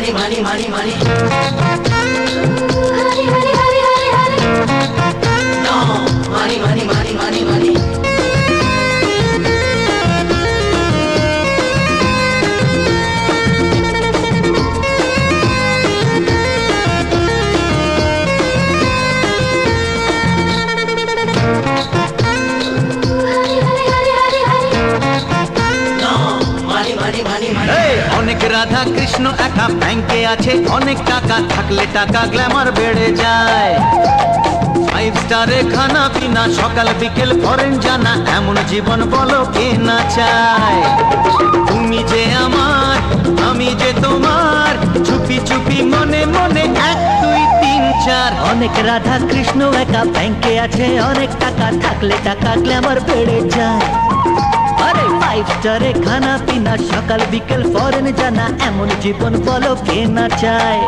money, money, money, money. No, money, money, money, money, money. অনেক রাধা কৃষ্ণ একা ব্যাংকে আছে, অনেক টাকা থাকলে টাকা গ্ল্যামার বেড়ে যায়। 5 স্টারে খানা পিনা, সকাল বিকেল ফরেন জানা, এমন জীবন বলো কে না চায়। তুমি যে আমার, আমি যে তোমার, চুপি চুপি মনে মনে 1 2 3 4। অনেক রাধা কৃষ্ণ একা ব্যাংকে আছে, অনেক টাকা থাকলে টাকা গ্ল্যামার বেড়ে যায়। আরে 5 স্টারে খানা পিনা, সকাল বিকেল ফরেন জানা, এমন জীবন বলো কে না চায়।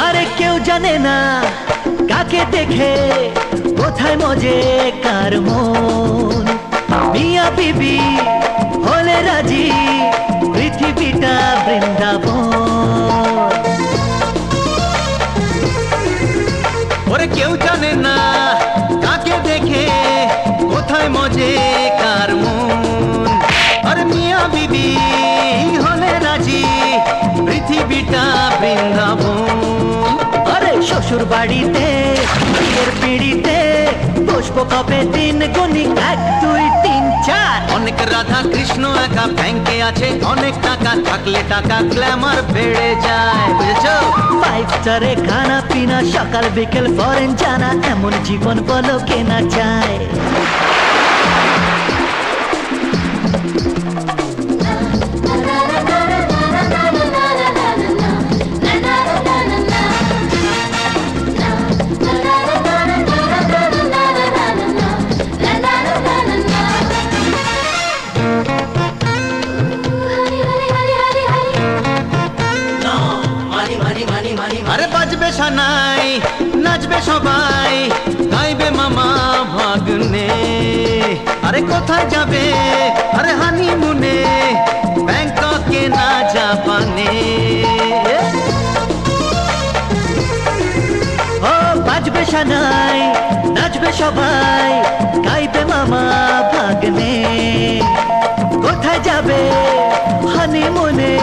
আরে কেউ জানে না কাকে দেখে কোথায় মজে কার মন। মিয়া বিবি হলে রাজি, পৃথিবীটা বৃন্দাবন। ওরে কেউ জানে না কাকে দেখে কোথায় মজে কার মন। আরে মিয়া বিবি হলে রাজি, পৃথিবীটা বৃন্দাবন। আরে শ্বশুর বাড়িতে বিয়ের পিড়িতে বসবো কবে দিন গুনি 1 2 3 4। অনেক রাধা কৃষ্ণ একা ব্যাংকে আছে, অনেক টাকা থাকলে টাকা গ্ল্যামার বেড়ে যায়, বুঝেছো? 5 স্টারে খানা পিনা, সকাল বিকেল ফরেন জানা, এমন জীবন বলো কে না চায়। আরে বাজবে সানাই, নাচবে সবাই, গাইবে মামা ভাগ্নে। আরে কোথায় যাবে আরে হানিমুনে, ব্যাংককে না জাপানে। ও বাজবে সানাই, নাচবে সবাই, গাইবে মামা ভাগ্নে। কোথায় যাবে হানিমুনে,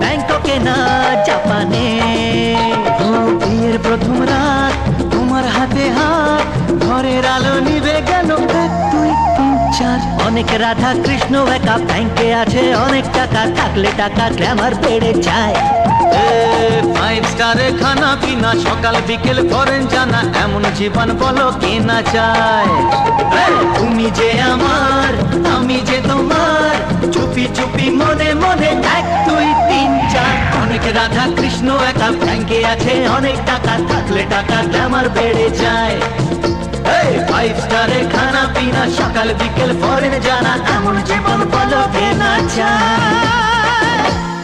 ব্যাংককে না জাপানে। বিয়ের প্রথম রাত তোমার হাতে হাত, ঘরের আলো নিভে গেল 1 2 3 4। অনেক রাধা কৃষ্ণ একা ব্যাংকে আছে, অনেক টাকা থাকলে টাকা গ্ল্যামার বেড়ে যায়। 5 স্টারে খানা পিনা, সকাল বিকেল ফরেন জানা, এমন জীবন বলো কে না চায়। তুমি যে আমার, আমি যে তোমার, চুপি চুপি মনে মনে 1 2 3 4। অনেক রাধা কৃষ্ণ একা ব্যাংকে আছে, অনেক টাকা থাকলে টাকা গ্ল্যামার বেড়ে যায়। 5 স্টারে খানা পিনা, সকাল বিকেল ফরেন জানা, এমন জীবন বলো কে না চায়।